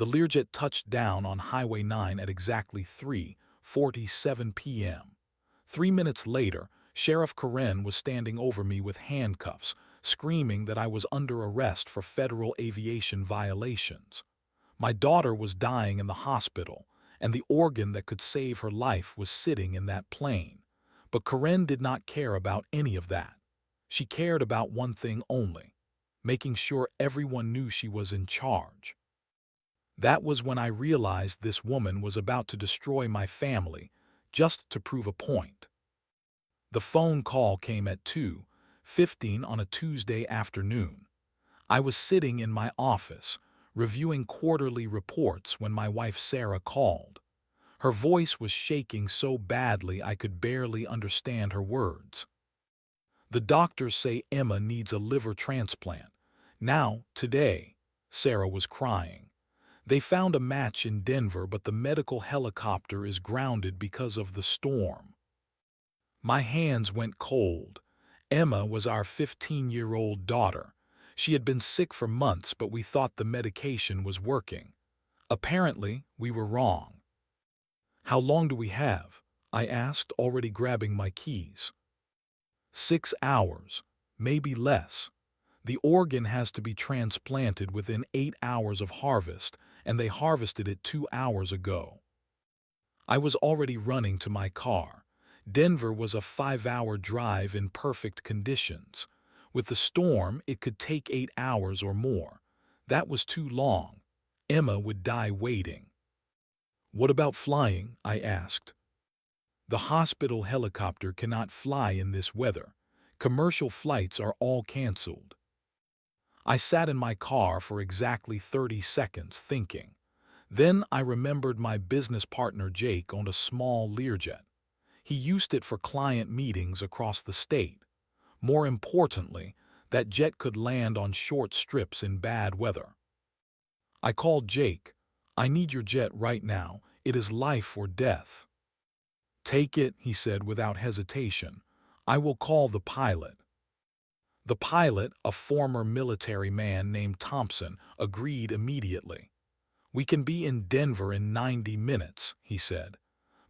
The Learjet touched down on Highway 9 at exactly 3:47 p.m. 3 minutes later, Sheriff Karen was standing over me with handcuffs, screaming that I was under arrest for federal aviation violations. My daughter was dying in the hospital, and the organ that could save her life was sitting in that plane. But Karen did not care about any of that. She cared about one thing only: making sure everyone knew she was in charge. That was when I realized this woman was about to destroy my family, just to prove a point. The phone call came at 2:15 on a Tuesday afternoon. I was sitting in my office, reviewing quarterly reports when my wife Sarah called. Her voice was shaking so badly I could barely understand her words. "The doctors say Emma needs a liver transplant. Now, today," Sarah was crying. "They found a match in Denver, but the medical helicopter is grounded because of the storm." My hands went cold. Emma was our 15-year-old daughter. She had been sick for months, but we thought the medication was working. Apparently, we were wrong. "How long do we have?" I asked, already grabbing my keys. 6 hours, maybe less. The organ has to be transplanted within 8 hours of harvest, and they harvested it 2 hours ago. I was already running to my car. Denver was a 5-hour drive in perfect conditions. With the storm, it could take 8 hours or more. That was too long. Emma would die waiting. "What about flying?" I asked. "The hospital helicopter cannot fly in this weather. Commercial flights are all canceled." I sat in my car for exactly 30 seconds thinking. Then I remembered my business partner Jake owned a small Learjet. He used it for client meetings across the state. More importantly, that jet could land on short strips in bad weather. I called Jake. "I need your jet right now. It is life or death." "Take it," he said without hesitation. "I will call the pilot." The pilot, a former military man named Thompson, agreed immediately. "We can be in Denver in 90 minutes, he said.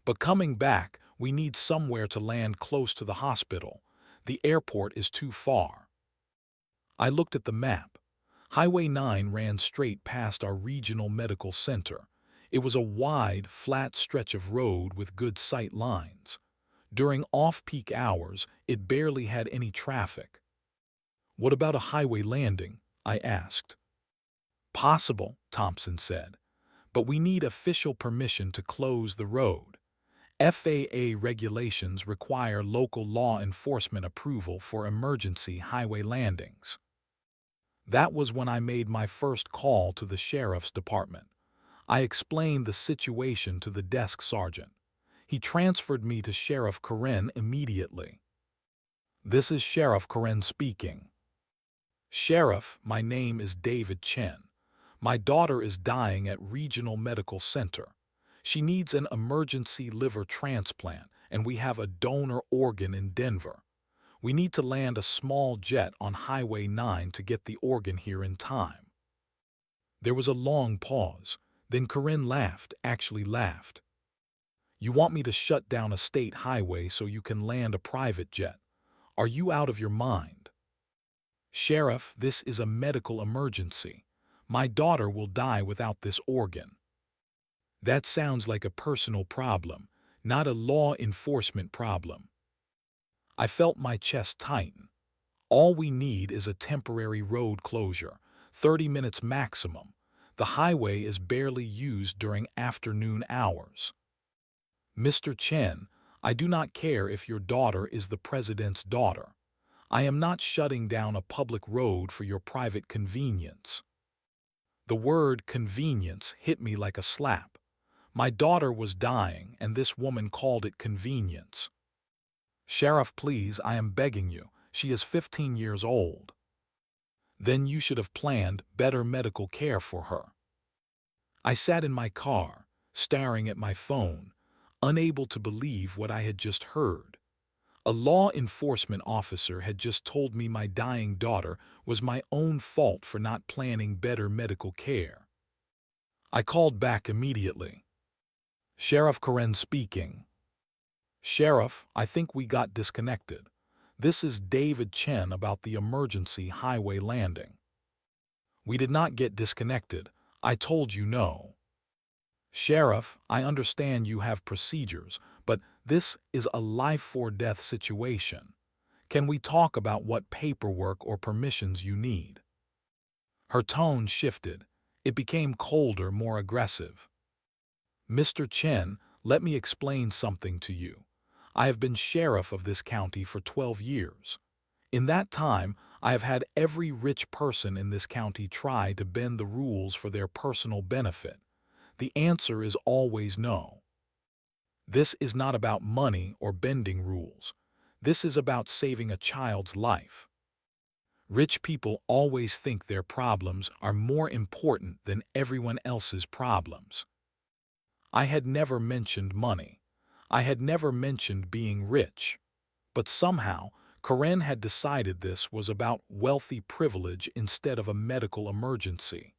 "But coming back, we need somewhere to land close to the hospital. The airport is too far." I looked at the map. Highway 9 ran straight past our regional medical center. It was a wide, flat stretch of road with good sight lines. During off-peak hours, it barely had any traffic. "What about a highway landing?" I asked. "Possible," Thompson said, "but we need official permission to close the road. FAA regulations require local law enforcement approval for emergency highway landings." That was when I made my first call to the sheriff's department. I explained the situation to the desk sergeant. He transferred me to Sheriff Karen immediately. "This is Sheriff Karen speaking." "Sheriff, my name is David Chen. My daughter is dying at Regional Medical Center. She needs an emergency liver transplant, and we have a donor organ in Denver. We need to land a small jet on Highway 9 to get the organ here in time." There was a long pause. Then Karen laughed, actually laughed. "You want me to shut down a state highway so you can land a private jet? Are you out of your mind?" "Sheriff, this is a medical emergency. My daughter will die without this organ." "That sounds like a personal problem, not a law enforcement problem." I felt my chest tighten. "All we need is a temporary road closure, 30 minutes maximum. The highway is barely used during afternoon hours." "Mr. Chen, I do not care if your daughter is the president's daughter. I am not shutting down a public road for your private convenience." The word convenience hit me like a slap. My daughter was dying, and this woman called it convenience. "Sheriff, please, I am begging you. She is 15 years old." "Then you should have planned better medical care for her." I sat in my car, staring at my phone, unable to believe what I had just heard. A law enforcement officer had just told me my dying daughter was my own fault for not planning better medical care. I called back immediately. Sheriff Karen speaking. Sheriff, I think we got disconnected. This is David Chen about the emergency highway landing. We did not get disconnected. I told you no. Sheriff, I understand you have procedures, but this is a life-or-death situation. Can we talk about what paperwork or permissions you need? Her tone shifted. It became colder, more aggressive. Mr. Chen, let me explain something to you. I have been sheriff of this county for 12 years. In that time, I have had every rich person in this county try to bend the rules for their personal benefit. The answer is always no. This is not about money or bending rules. This is about saving a child's life. Rich people always think their problems are more important than everyone else's problems. I had never mentioned money. I had never mentioned being rich. But somehow, Karen had decided this was about wealthy privilege instead of a medical emergency.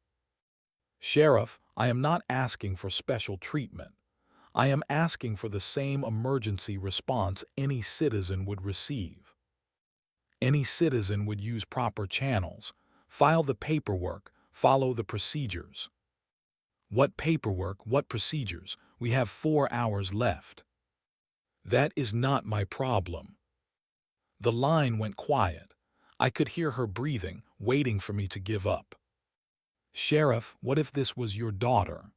Sheriff, I am not asking for special treatment. I am asking for the same emergency response any citizen would receive. Any citizen would use proper channels, file the paperwork, follow the procedures. What paperwork, what procedures? We have 4 hours left. That is not my problem. The line went quiet. I could hear her breathing, waiting for me to give up. Sheriff, what if this was your daughter?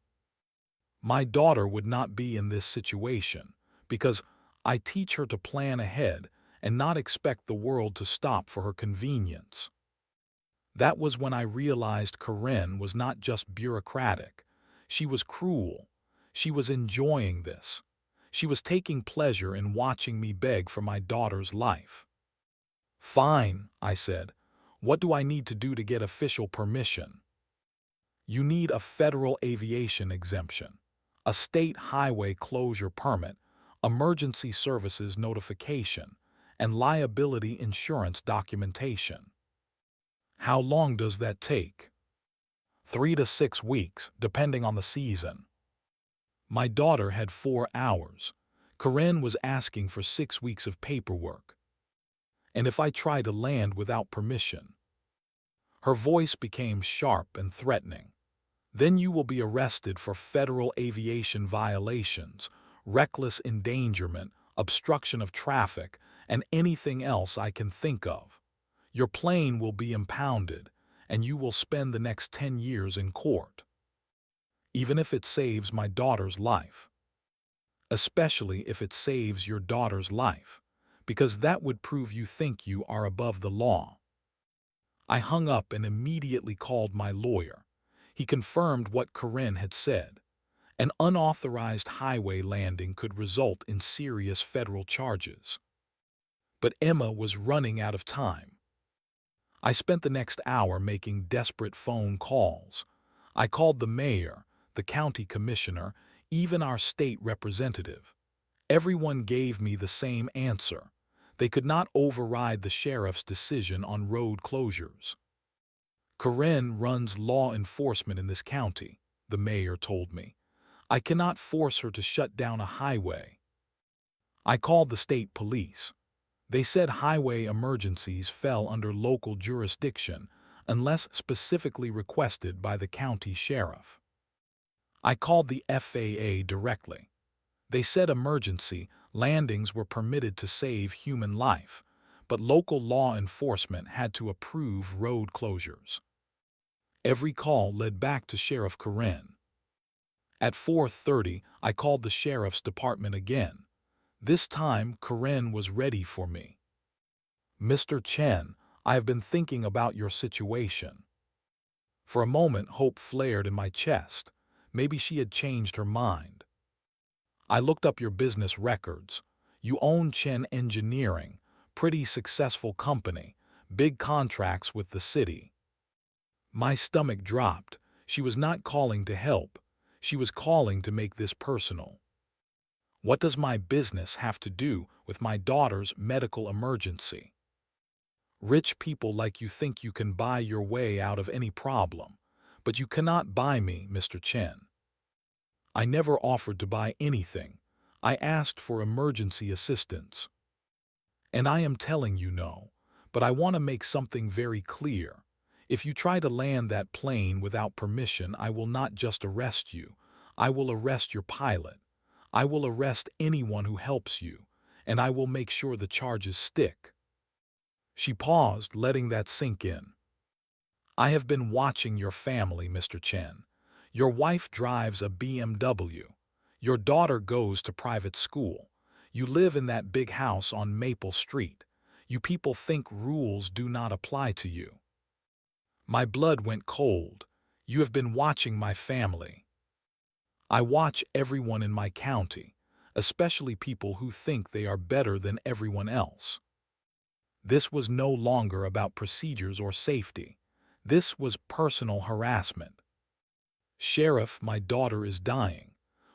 My daughter would not be in this situation, because I teach her to plan ahead and not expect the world to stop for her convenience. That was when I realized Karen was not just bureaucratic. She was cruel. She was enjoying this. She was taking pleasure in watching me beg for my daughter's life. Fine, I said. What do I need to do to get official permission? You need a federal aviation exemption, a state highway closure permit, emergency services notification, and liability insurance documentation. How long does that take? 3 to 6 weeks, depending on the season. My daughter had 4 hours. Karen was asking for 6 weeks of paperwork. And if I try to land without permission? Her voice became sharp and threatening. Then you will be arrested for federal aviation violations, reckless endangerment, obstruction of traffic, and anything else I can think of. Your plane will be impounded, and you will spend the next 10 years in court. Even if it saves my daughter's life. Especially if it saves your daughter's life, because that would prove you think you are above the law. I hung up and immediately called my lawyer. He confirmed what Karen had said. An unauthorized highway landing could result in serious federal charges. But Emma was running out of time. I spent the next hour making desperate phone calls. I called the mayor, the county commissioner, even our state representative. Everyone gave me the same answer. They could not override the sheriff's decision on road closures. Karen runs law enforcement in this county, the mayor told me. I cannot force her to shut down a highway. I called the state police. They said highway emergencies fell under local jurisdiction unless specifically requested by the county sheriff. I called the FAA directly. They said emergency landings were permitted to save human life, but local law enforcement had to approve road closures. Every call led back to Sheriff Karen. At 4:30, I called the sheriff's department again. This time, Karen was ready for me. Mr. Chen, I have been thinking about your situation. For a moment, hope flared in my chest. Maybe she had changed her mind. I looked up your business records. You own Chen Engineering, pretty successful company, big contracts with the city. My stomach dropped. She was not calling to help. She was calling to make this personal. What does my business have to do with my daughter's medical emergency? Rich people like you think you can buy your way out of any problem, but you cannot buy me, Mr. Chen. I never offered to buy anything. I asked for emergency assistance. And I am telling you no, but I want to make something very clear. If you try to land that plane without permission, I will not just arrest you. I will arrest your pilot. I will arrest anyone who helps you, and I will make sure the charges stick. She paused, letting that sink in. I have been watching your family, Mr. Chen. Your wife drives a BMW. Your daughter goes to private school. You live in that big house on Maple Street. You people think rules do not apply to you. My blood went cold. You have been watching my family. I watch everyone in my county, especially people who think they are better than everyone else. This was no longer about procedures or safety. This was personal harassment. Sheriff, my daughter is dying.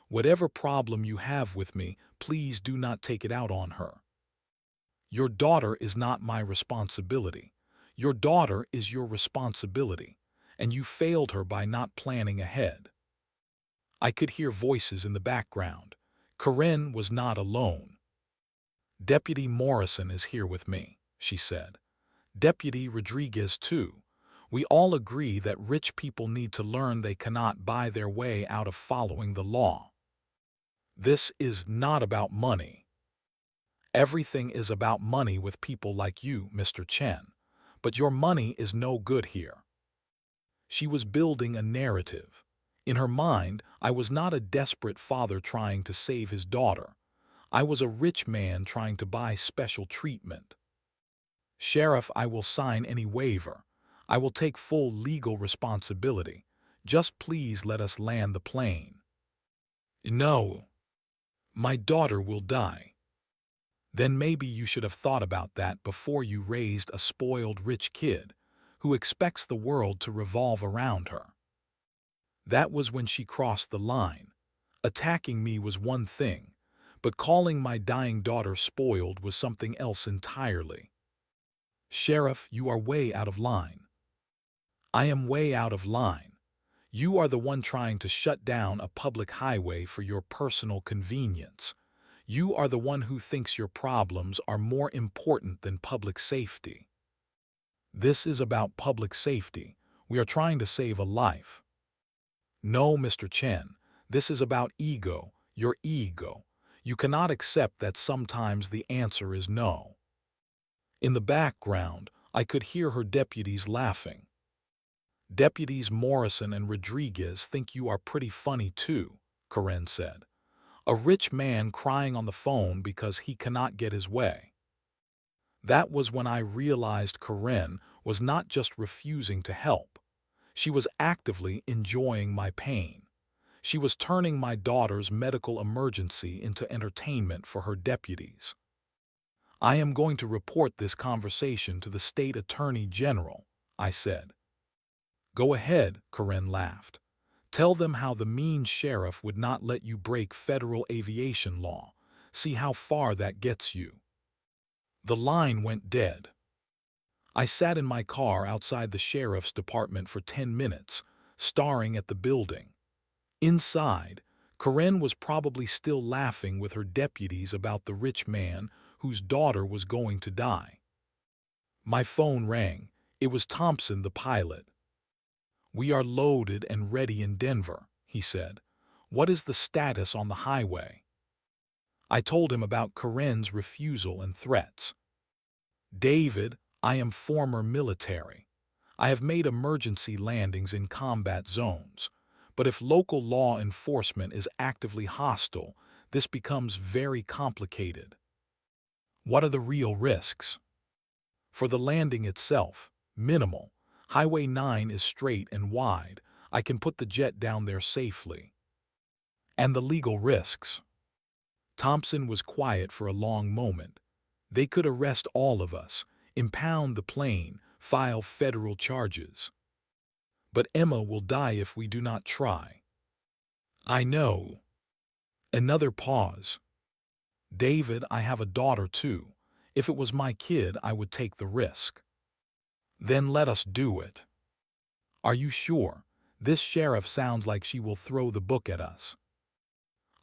Whatever problem you have with me, please do not take it out on her. Your daughter is not my responsibility. Your daughter is your responsibility, and you failed her by not planning ahead. I could hear voices in the background. Corinne was not alone. Deputy Morrison is here with me, she said. Deputy Rodriguez too. We all agree that rich people need to learn they cannot buy their way out of following the law. This is not about money. Everything is about money with people like you, Mr. Chen. But your money is no good here. She was building a narrative. In her mind, I was not a desperate father trying to save his daughter. I was a rich man trying to buy special treatment. Sheriff, I will sign any waiver. I will take full legal responsibility. Just please let us land the plane. No. My daughter will die. Then maybe you should have thought about that before you raised a spoiled rich kid who expects the world to revolve around her. That was when she crossed the line. Attacking me was one thing, but calling my dying daughter spoiled was something else entirely. Sheriff, you are way out of line. I am way out of line. You are the one trying to shut down a public highway for your personal convenience. You are the one who thinks your problems are more important than public safety. This is about public safety. We are trying to save a life. No, Mr. Chen, this is about ego, your ego. You cannot accept that sometimes the answer is no. In the background, I could hear her deputies laughing. Deputies Morrison and Rodriguez think you are pretty funny too, Corinne said. A rich man crying on the phone because he cannot get his way. That was when I realized Corinne was not just refusing to help. She was actively enjoying my pain. She was turning my daughter's medical emergency into entertainment for her deputies. I am going to report this conversation to the state attorney general, I said. Go ahead, Corinne laughed. Tell them how the mean sheriff would not let you break federal aviation law. See how far that gets you. The line went dead. I sat in my car outside the sheriff's department for 10 minutes, staring at the building. Inside, Corinne was probably still laughing with her deputies about the rich man whose daughter was going to die. My phone rang. It was Thompson, the pilot. We are loaded and ready in Denver, he said. What is the status on the highway? I told him about Corinne's refusal and threats. David, I am former military. I have made emergency landings in combat zones. But if local law enforcement is actively hostile, this becomes very complicated. What are the real risks? For the landing itself, minimal. Highway 9 is straight and wide. I can put the jet down there safely. And the legal risks? Thompson was quiet for a long moment. They could arrest all of us, impound the plane, file federal charges. But Emma will die if we do not try. I know. Another pause. David, I have a daughter too. If it was my kid, I would take the risk. Then let us do it. Are you sure? This sheriff sounds like she will throw the book at us.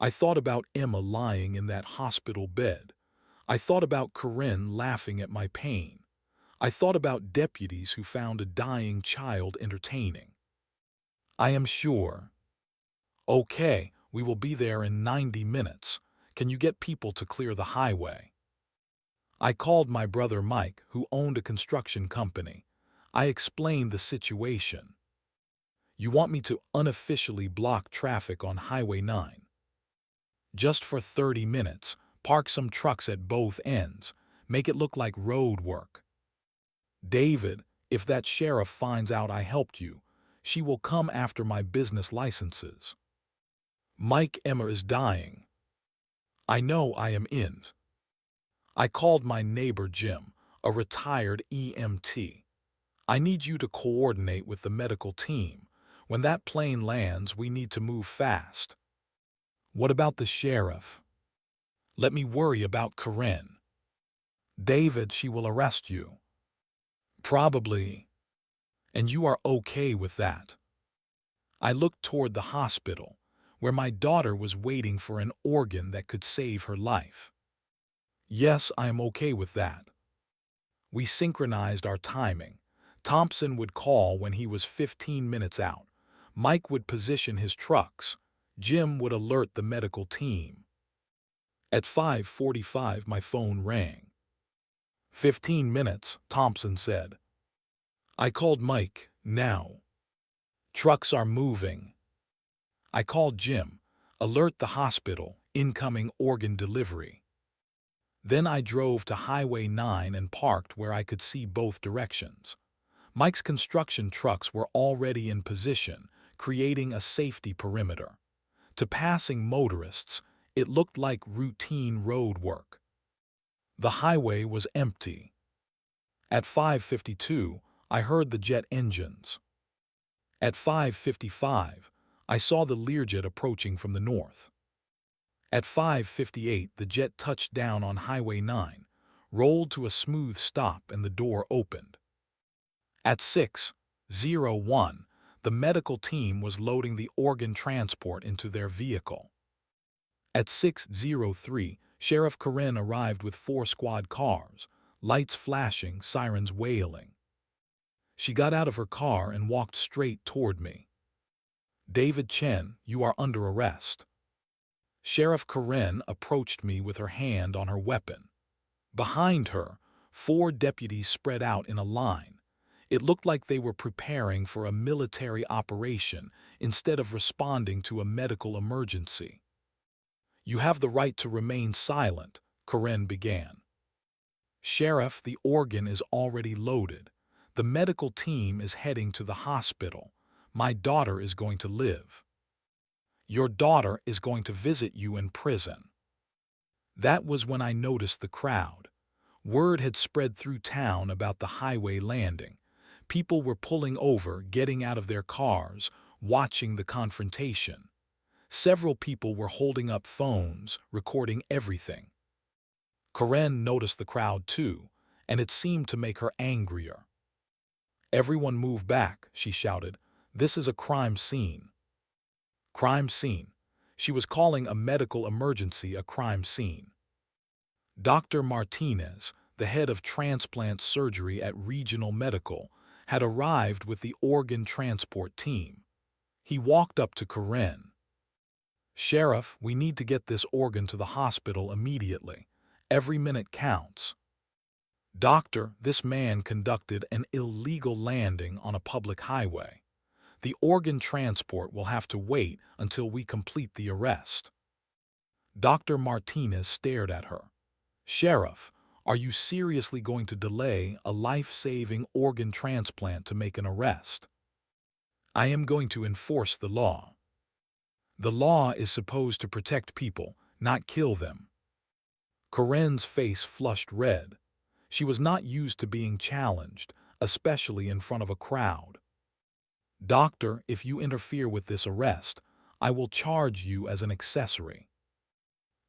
I thought about Emma lying in that hospital bed. I thought about Corinne laughing at my pain. I thought about deputies who found a dying child entertaining. I am sure. Okay, we will be there in 90 minutes. Can you get people to clear the highway? I called my brother Mike, who owned a construction company. I explained the situation. You want me to unofficially block traffic on Highway 9? Just for 30 minutes, park some trucks at both ends, make it look like road work. David, if that sheriff finds out I helped you, she will come after my business licenses. Mike, Emma is dying. I know I am in. I called my neighbor Jim, a retired EMT. I need you to coordinate with the medical team. When that plane lands, we need to move fast. What about the sheriff? Let me worry about Corinne. David, she will arrest you. Probably. And you are okay with that. I looked toward the hospital, where my daughter was waiting for an organ that could save her life. Yes, I am okay with that. We synchronized our timing. Thompson would call when he was 15 minutes out. Mike would position his trucks. Jim would alert the medical team. At 5:45, my phone rang. 15 minutes, Thompson said. I called Mike, now. Trucks are moving. I called Jim, alert the hospital, incoming organ delivery. Then I drove to Highway 9 and parked where I could see both directions. Mike's construction trucks were already in position, creating a safety perimeter. To passing motorists, it looked like routine road work. The highway was empty. At 5:52, I heard the jet engines. At 5:55, I saw the Learjet approaching from the north. At 5:58, the jet touched down on Highway 9, rolled to a smooth stop, and the door opened. At 6:01, the medical team was loading the organ transport into their vehicle. At 6:03, Sheriff Corinne arrived with 4 squad cars, lights flashing, sirens wailing. She got out of her car and walked straight toward me. David Chen, you are under arrest. Sheriff Corinne approached me with her hand on her weapon. Behind her, 4 deputies spread out in a line. It looked like they were preparing for a military operation instead of responding to a medical emergency. You have the right to remain silent, Corinne began. Sheriff, the organ is already loaded. The medical team is heading to the hospital. My daughter is going to live. Your daughter is going to visit you in prison. That was when I noticed the crowd. Word had spread through town about the highway landing. People were pulling over, getting out of their cars, watching the confrontation. Several people were holding up phones, recording everything. Corinne noticed the crowd too, and it seemed to make her angrier. Everyone move back, she shouted. This is a crime scene. Crime scene. She was calling a medical emergency a crime scene. Dr. Martinez, the head of transplant surgery at Regional Medical, had arrived with the organ transport team. He walked up to Corinne. Sheriff, we need to get this organ to the hospital immediately. Every minute counts. Doctor, this man conducted an illegal landing on a public highway. The organ transport will have to wait until we complete the arrest. Dr. Martinez stared at her. Sheriff, are you seriously going to delay a life-saving organ transplant to make an arrest? I am going to enforce the law. The law is supposed to protect people, not kill them. Corinne's face flushed red. She was not used to being challenged, especially in front of a crowd. Doctor, if you interfere with this arrest, I will charge you as an accessory.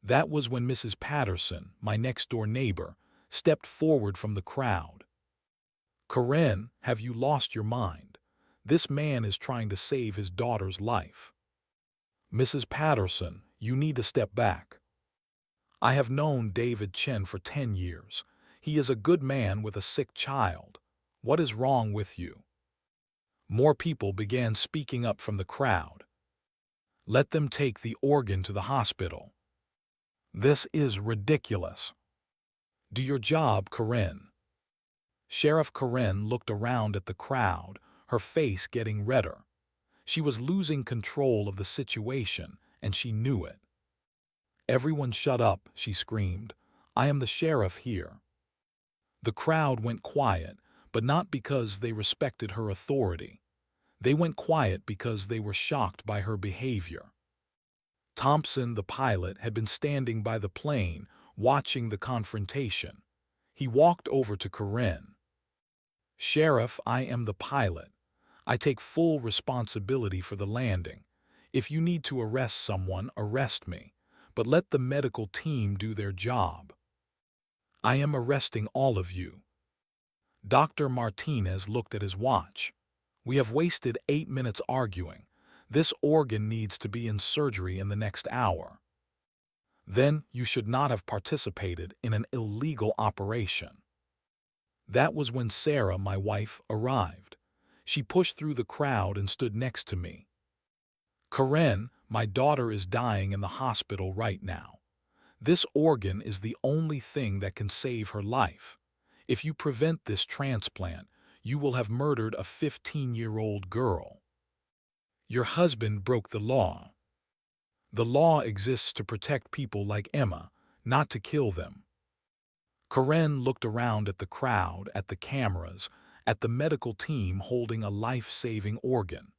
That was when Mrs. Patterson, my next-door neighbor, stepped forward from the crowd. Corinne, have you lost your mind? This man is trying to save his daughter's life. Mrs. Patterson, You need to step back. I have known David Chen for 10 years. He is a good man with a sick child. What is wrong with you? More people began speaking up from the crowd. Let them take the organ to the hospital. This is ridiculous. Do your job, Corinne. Sheriff Corinne looked around at the crowd, her face getting redder. She was losing control of the situation, and she knew it. Everyone shut up, she screamed. I am the sheriff here. The crowd went quiet, but not because they respected her authority. They went quiet because they were shocked by her behavior. Thompson, the pilot, had been standing by the plane, watching the confrontation. He walked over to Corinne. Sheriff, I am the pilot. I take full responsibility for the landing. If you need to arrest someone, arrest me, but let the medical team do their job. I am arresting all of you. Dr. Martinez looked at his watch. We have wasted 8 minutes arguing. This organ needs to be in surgery in the next hour. Then you should not have participated in an illegal operation. That was when Sarah, my wife, arrived. She pushed through the crowd and stood next to me. Corinne, my daughter is dying in the hospital right now. This organ is the only thing that can save her life. If you prevent this transplant, you will have murdered a 15-year-old girl. Your husband broke the law. The law exists to protect people like Emma, not to kill them. Corinne looked around at the crowd, at the cameras, at the medical team holding a life-saving organ.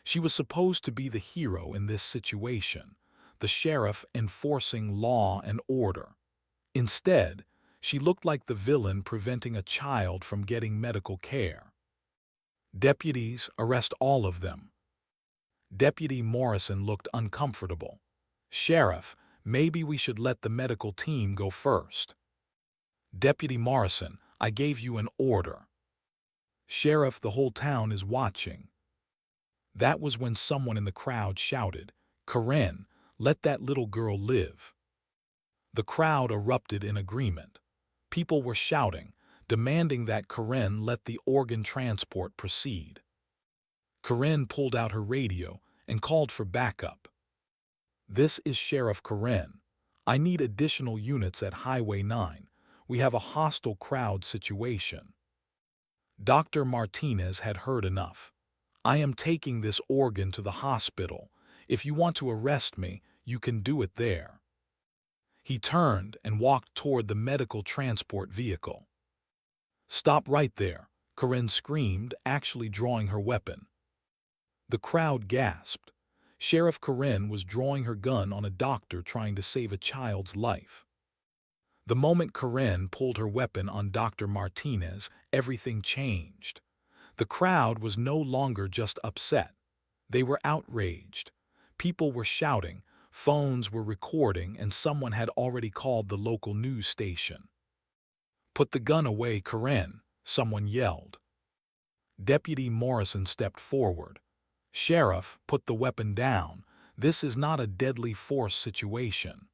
She was supposed to be the hero in this situation, the sheriff enforcing law and order. Instead, she looked like the villain preventing a child from getting medical care. Deputies, arrest all of them. Deputy Morrison looked uncomfortable. Sheriff, maybe we should let the medical team go first. Deputy Morrison, I gave you an order. Sheriff, the whole town is watching. That was when someone in the crowd shouted, Corinne, let that little girl live. The crowd erupted in agreement. People were shouting, demanding that Corinne let the organ transport proceed. Corinne pulled out her radio and called for backup. This is Sheriff Corinne. I need additional units at Highway 9. We have a hostile crowd situation. Dr. Martinez had heard enough. I am taking this organ to the hospital. If you want to arrest me, you can do it there. He turned and walked toward the medical transport vehicle. Stop right there, Corinne screamed, actually drawing her weapon. The crowd gasped. Sheriff Corinne was drawing her gun on a doctor trying to save a child's life. The moment Corinne pulled her weapon on Dr. Martinez, everything changed. The crowd was no longer just upset. They were outraged. People were shouting, phones were recording, and someone had already called the local news station. Put the gun away, Corinne, someone yelled. Deputy Morrison stepped forward. Sheriff, put the weapon down. This is not a deadly force situation.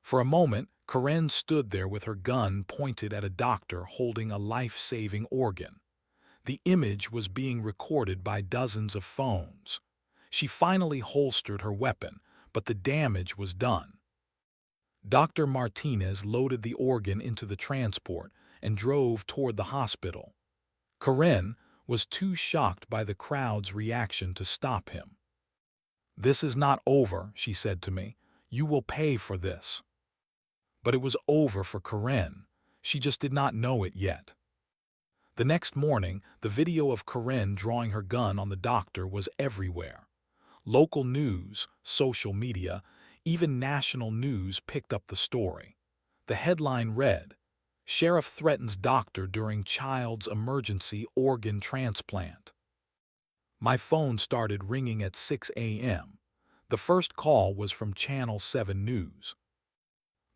For a moment, Corinne stood there with her gun pointed at a doctor holding a life-saving organ. The image was being recorded by dozens of phones. She finally holstered her weapon, but the damage was done. Dr. Martinez loaded the organ into the transport and drove toward the hospital. Corinne was too shocked by the crowd's reaction to stop him. This is not over, she said to me. You will pay for this. But it was over for Corinne. She just did not know it yet. The next morning, the video of Corinne drawing her gun on the doctor was everywhere. Local news, social media, even national news picked up the story. The headline read, Sheriff threatens doctor during child's emergency organ transplant. My phone started ringing at 6 a.m. The first call was from Channel 7 News.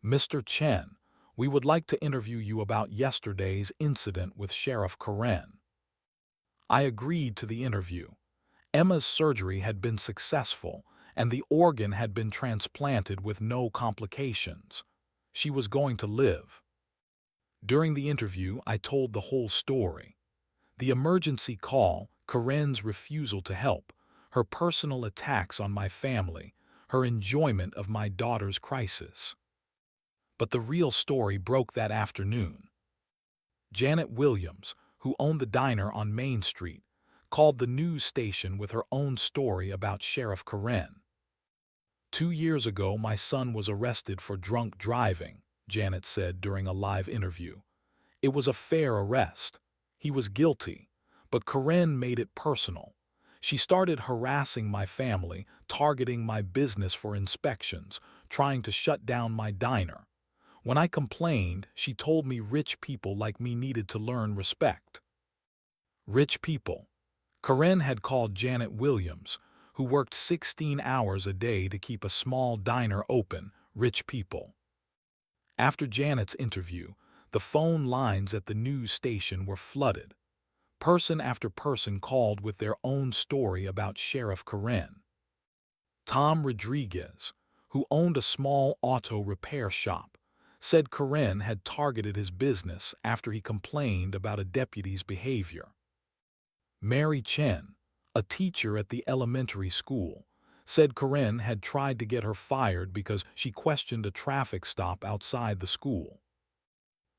Mr. Chen, we would like to interview you about yesterday's incident with Sheriff Corinne. I agreed to the interview. Emma's surgery had been successful, and the organ had been transplanted with no complications. She was going to live. During the interview, I told the whole story. The emergency call, Karen's refusal to help, her personal attacks on my family, her enjoyment of my daughter's crisis. But the real story broke that afternoon. Janet Williams, who owned the diner on Main Street, called the news station with her own story about Sheriff Karen. 2 years ago, my son was arrested for drunk driving, Janet said during a live interview. It was a fair arrest. He was guilty, but Karen made it personal. She started harassing my family, targeting my business for inspections, trying to shut down my diner. When I complained, she told me rich people like me needed to learn respect. Rich people. Karen had called Janet Williams, who worked 16 hours a day to keep a small diner open, rich people. After Janet's interview, the phone lines at the news station were flooded. Person after person called with their own story about Sheriff Karen. Tom Rodriguez, who owned a small auto repair shop, said Karen had targeted his business after he complained about a deputy's behavior. Mary Chen, a teacher at the elementary school, said Karen had tried to get her fired because she questioned a traffic stop outside the school.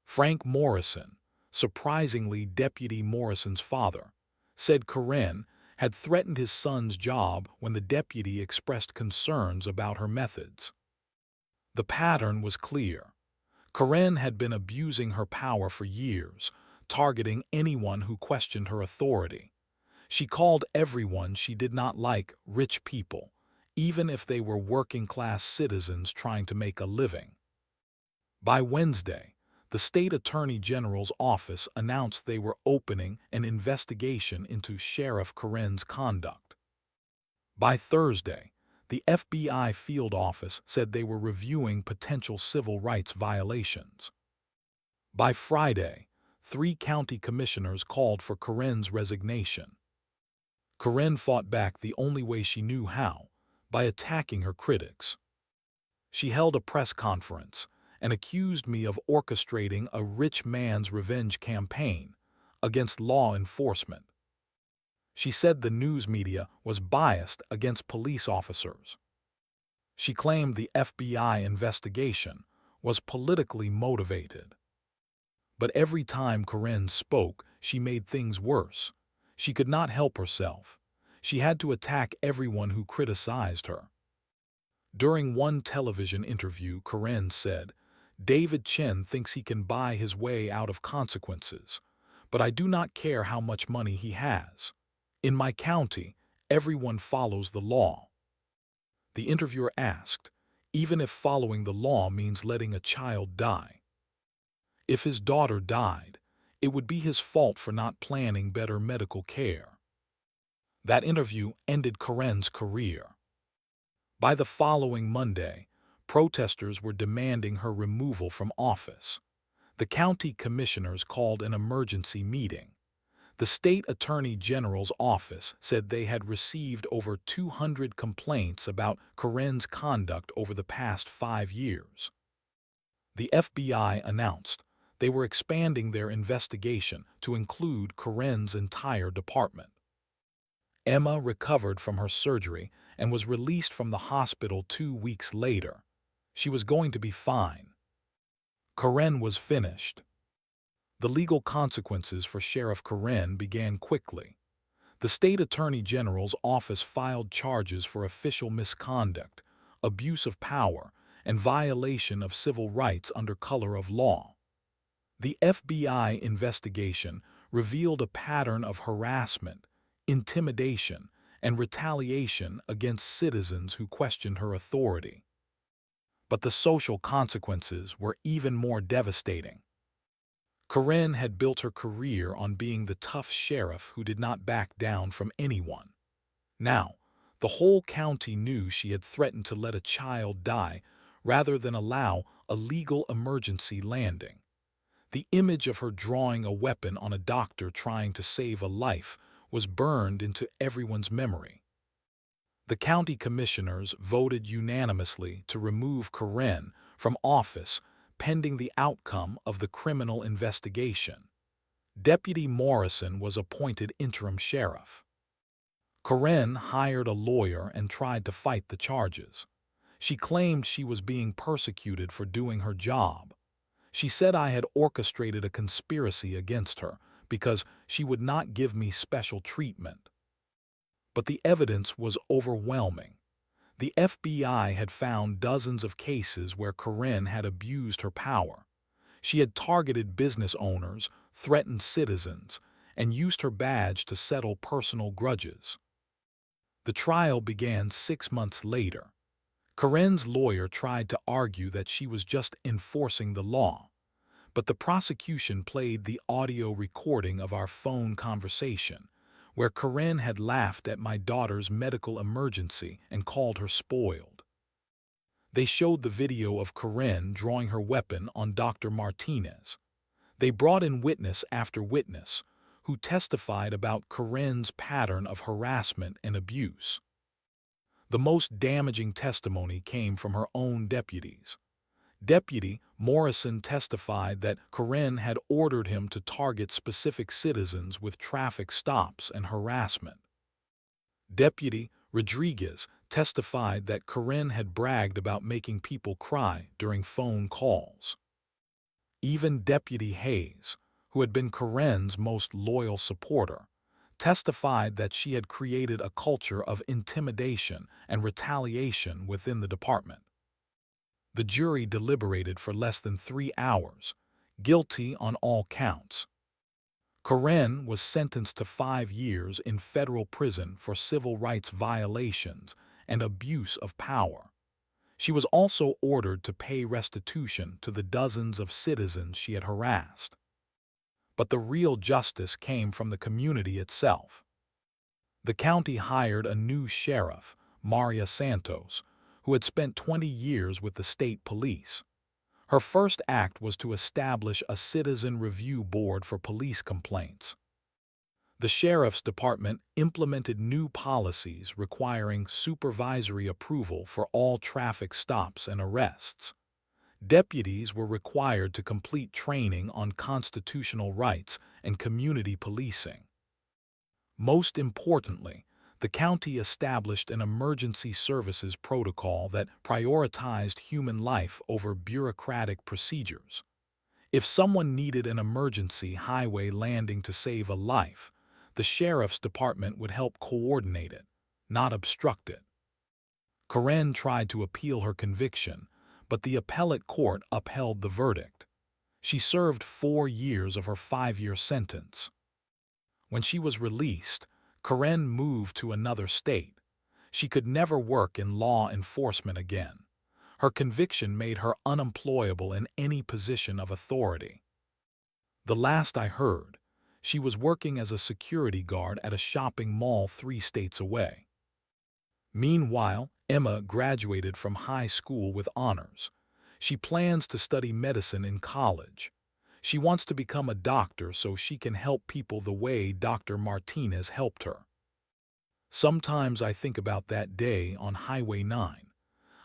Frank Morrison, surprisingly Deputy Morrison's father, said Karen had threatened his son's job when the deputy expressed concerns about her methods. The pattern was clear. Karen had been abusing her power for years, targeting anyone who questioned her authority. She called everyone she did not like rich people, even if they were working-class citizens trying to make a living. By Wednesday, the state attorney general's office announced they were opening an investigation into Sheriff Karen's conduct. By Thursday, the FBI field office said they were reviewing potential civil rights violations. By Friday, 3 county commissioners called for Karen's resignation. Karen fought back the only way she knew how, by attacking her critics. She held a press conference and accused me of orchestrating a rich man's revenge campaign against law enforcement. She said the news media was biased against police officers. She claimed the FBI investigation was politically motivated. But every time Karen spoke, she made things worse. She could not help herself. She had to attack everyone who criticized her. During one television interview, Karen said, "David Chen thinks he can buy his way out of consequences, but I do not care how much money he has. In my county, everyone follows the law." The interviewer asked, even if following the law means letting a child die. If his daughter died, it would be his fault for not planning better medical care. That interview ended Karen's career. By the following Monday, protesters were demanding her removal from office. The county commissioners called an emergency meeting. The state attorney general's office said they had received over 200 complaints about Karen's conduct over the past 5 years. The FBI announced they were expanding their investigation to include Karen's entire department. Emma recovered from her surgery and was released from the hospital 2 weeks later. She was going to be fine. Karen was finished. The legal consequences for Sheriff Karen began quickly. The state attorney general's office filed charges for official misconduct, abuse of power, and violation of civil rights under color of law. The FBI investigation revealed a pattern of harassment, intimidation, and retaliation against citizens who questioned her authority. But the social consequences were even more devastating. Karen had built her career on being the tough sheriff who did not back down from anyone. Now, the whole county knew she had threatened to let a child die rather than allow a legal emergency landing. The image of her drawing a weapon on a doctor trying to save a life was burned into everyone's memory. The county commissioners voted unanimously to remove Karen from office pending the outcome of the criminal investigation. Deputy Morrison was appointed interim sheriff. Karen hired a lawyer and tried to fight the charges. She claimed she was being persecuted for doing her job. She said I had orchestrated a conspiracy against her because she would not give me special treatment. But the evidence was overwhelming. The FBI had found dozens of cases where Karen had abused her power. She had targeted business owners, threatened citizens, and used her badge to settle personal grudges. The trial began 6 months later. Karen's lawyer tried to argue that she was just enforcing the law, but the prosecution played the audio recording of our phone conversation, where Karen had laughed at my daughter's medical emergency and called her spoiled. They showed the video of Karen drawing her weapon on Dr. Martinez. They brought in witness after witness, who testified about Karen's pattern of harassment and abuse. The most damaging testimony came from her own deputies. Deputy Morrison testified that Karen had ordered him to target specific citizens with traffic stops and harassment. Deputy Rodriguez testified that Karen had bragged about making people cry during phone calls. Even Deputy Hayes, who had been Karen's most loyal supporter, testified that she had created a culture of intimidation and retaliation within the department. The jury deliberated for less than 3 hours, guilty on all counts. Karen was sentenced to 5 years in federal prison for civil rights violations and abuse of power. She was also ordered to pay restitution to the dozens of citizens she had harassed. But the real justice came from the community itself. The county hired a new sheriff, Maria Santos, who had spent 20 years with the state police. Her first act was to establish a citizen review board for police complaints. The sheriff's department implemented new policies requiring supervisory approval for all traffic stops and arrests. Deputies were required to complete training on constitutional rights and community policing. Most importantly, the county established an emergency services protocol that prioritized human life over bureaucratic procedures. If someone needed an emergency highway landing to save a life, the sheriff's department would help coordinate it, not obstruct it. Karen tried to appeal her conviction, but the appellate court upheld the verdict. She served 4 years of her 5-year sentence. When she was released, Karen moved to another state. She could never work in law enforcement again. Her conviction made her unemployable in any position of authority. The last I heard, she was working as a security guard at a shopping mall 3 states away. Meanwhile, Emma graduated from high school with honors. She plans to study medicine in college. She wants to become a doctor so she can help people the way Dr. Martinez helped her. Sometimes I think about that day on Highway 9.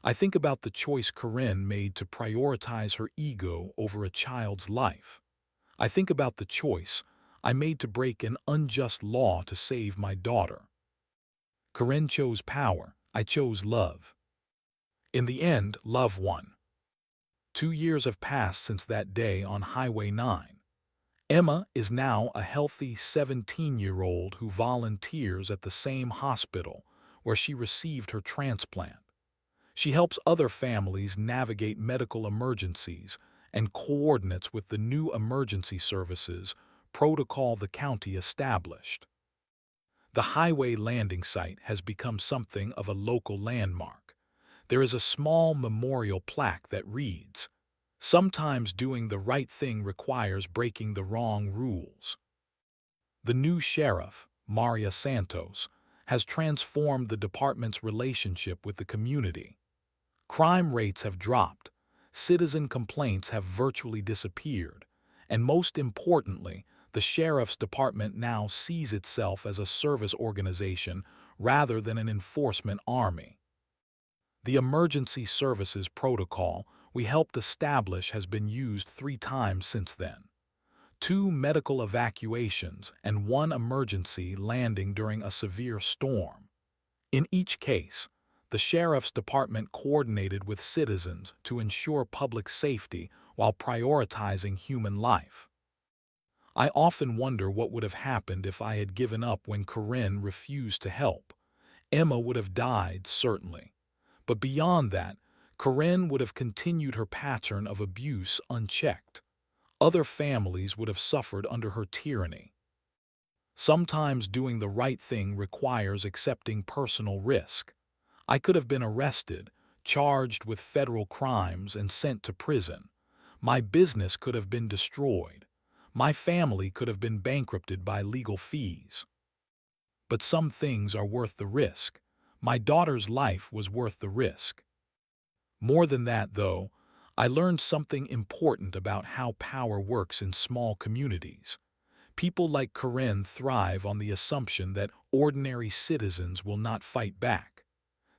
I think about the choice Karen made to prioritize her ego over a child's life. I think about the choice I made to break an unjust law to save my daughter. Karen chose power. I chose love. In the end, love won. 2 years have passed since that day on Highway 9. Emma is now a healthy 17-year-old who volunteers at the same hospital where she received her transplant. She helps other families navigate medical emergencies and coordinates with the new emergency services protocol the county established. The highway landing site has become something of a local landmark. There is a small memorial plaque that reads, "Sometimes doing the right thing requires breaking the wrong rules." The new sheriff, Maria Santos, has transformed the department's relationship with the community. Crime rates have dropped, citizen complaints have virtually disappeared, and most importantly, the sheriff's department now sees itself as a service organization rather than an enforcement army. The emergency services protocol we helped establish has been used 3 times since then. 2 medical evacuations and 1 emergency landing during a severe storm. In each case, the sheriff's department coordinated with citizens to ensure public safety while prioritizing human life. I often wonder what would have happened if I had given up when Corinne refused to help. Emma would have died, certainly. But beyond that, Corinne would have continued her pattern of abuse unchecked. Other families would have suffered under her tyranny. Sometimes doing the right thing requires accepting personal risk. I could have been arrested, charged with federal crimes, and sent to prison. My business could have been destroyed. My family could have been bankrupted by legal fees. But some things are worth the risk. My daughter's life was worth the risk. More than that, though, I learned something important about how power works in small communities. People like Corinne thrive on the assumption that ordinary citizens will not fight back.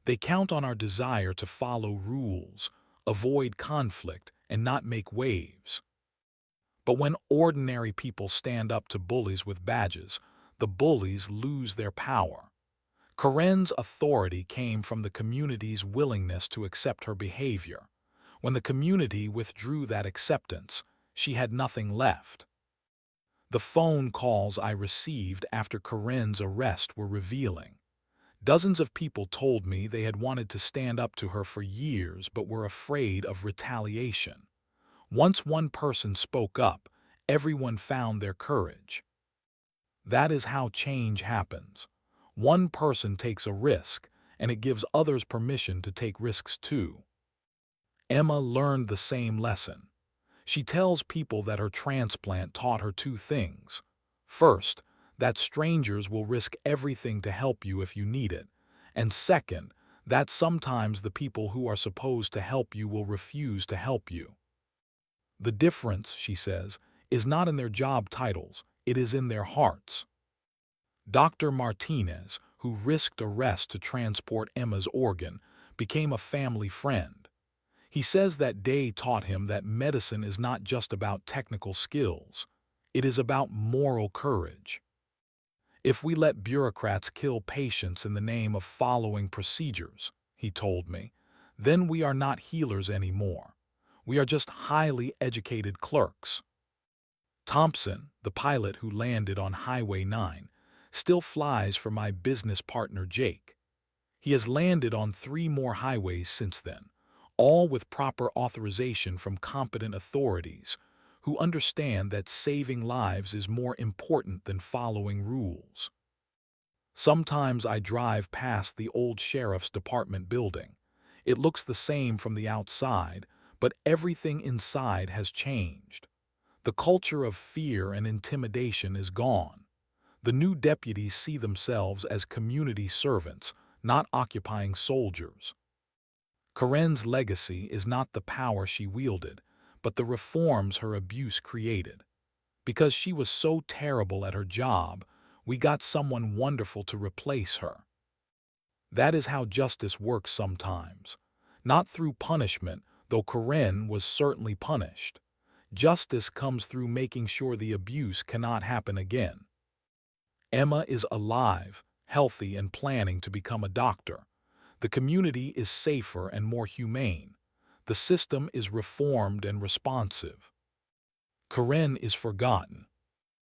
They count on our desire to follow rules, avoid conflict, and not make waves. But when ordinary people stand up to bullies with badges, the bullies lose their power. Corinne's authority came from the community's willingness to accept her behavior. When the community withdrew that acceptance, she had nothing left. The phone calls I received after Corinne's arrest were revealing. Dozens of people told me they had wanted to stand up to her for years but were afraid of retaliation. Once one person spoke up, everyone found their courage. That is how change happens. One person takes a risk, and it gives others permission to take risks too. Emma learned the same lesson. She tells people that her transplant taught her 2 things. First, that strangers will risk everything to help you if you need it. And second, that sometimes the people who are supposed to help you will refuse to help you. The difference, she says, is not in their job titles, it is in their hearts. Dr. Martinez, who risked arrest to transport Emma's organ, became a family friend. He says that day taught him that medicine is not just about technical skills. It is about moral courage. If we let bureaucrats kill patients in the name of following procedures, he told me, then we are not healers anymore. We are just highly educated clerks. Thompson, the pilot who landed on Highway 9, still flies for my business partner Jake. He has landed on 3 more highways since then, all with proper authorization from competent authorities who understand that saving lives is more important than following rules. Sometimes I drive past the old sheriff's department building. It looks the same from the outside, but everything inside has changed. The culture of fear and intimidation is gone. The new deputies see themselves as community servants, not occupying soldiers. Corinne's legacy is not the power she wielded, but the reforms her abuse created. Because she was so terrible at her job, we got someone wonderful to replace her. That is how justice works sometimes. Not through punishment, though Corinne was certainly punished. Justice comes through making sure the abuse cannot happen again. Emma is alive, healthy, and planning to become a doctor. The community is safer and more humane. The system is reformed and responsive. Corinne is forgotten,